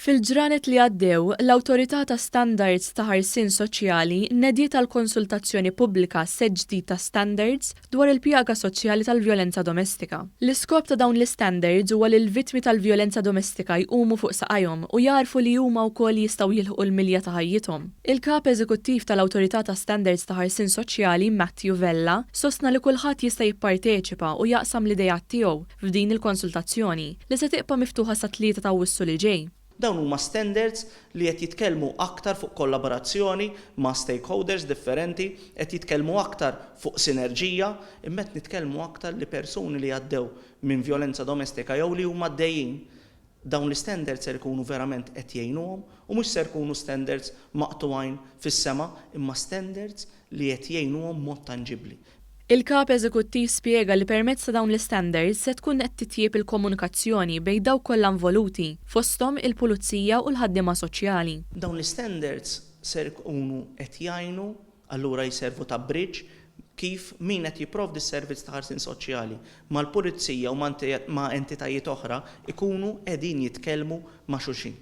Fil-ġranet li għaddew, l-Awtorità ta' Standards ta' Ħarsien Soċjali nediet għal konsultazzjoni pubblika set ġdid ta' standards dwar il-pjaga soċjali tal-vjolenza domestika. L-iskop ta' dawn l-standards huwa li l-vittmi tal-vjolenza domestika jqumu fuq saqajhom u jarfu li huma wkoll jistgħu jilħqu l-milja ta' ħajjithom. Il-kap eżekuttiv tal-Awtorità ta' Standards ta' Ħarsien Soċjali, Matthew Vella, sostna li kulħadd jista' jipparteċipa u jaqsam l-idejat tiegħu f'din il-konsultazzjoni li se tibqa' miftuħa sa 3 ta' Awwissu li ġej. Dawn huma standards li qed jitkellmu aktar fuq kollaborazzjoni ma' stakeholders differenti, qed jitkellmu aktar fuq sinerġija, imma qed nitkellmu aktar li persuni li għaddew minn vjolenza domestika jew li huma għaddejjin. Dawn l-standards ser ikunu verament qed jgħinuhom u mhux ser ikunu standards maqtuwajn fis-sema, imma standards li qed jgħinuhom mod tanġibbli. Il-kap eżekuttiv spjega li permezz ta' dawn l-standards se tkun qed titjieb il-komunikazzjoni bejn dawk kollha involuti, fosthom il-pulizija u l-ħaddiema soċjali. Dawn l-standards ser ikunu qed jgħinu allura jservu ta' bridge kif min qed jipprovdi s-servizz ta' ħarsien soċjali mal-pulizija u ma' entitajiet oħra ikunu qegħdin jitkellmu ma' xulxin.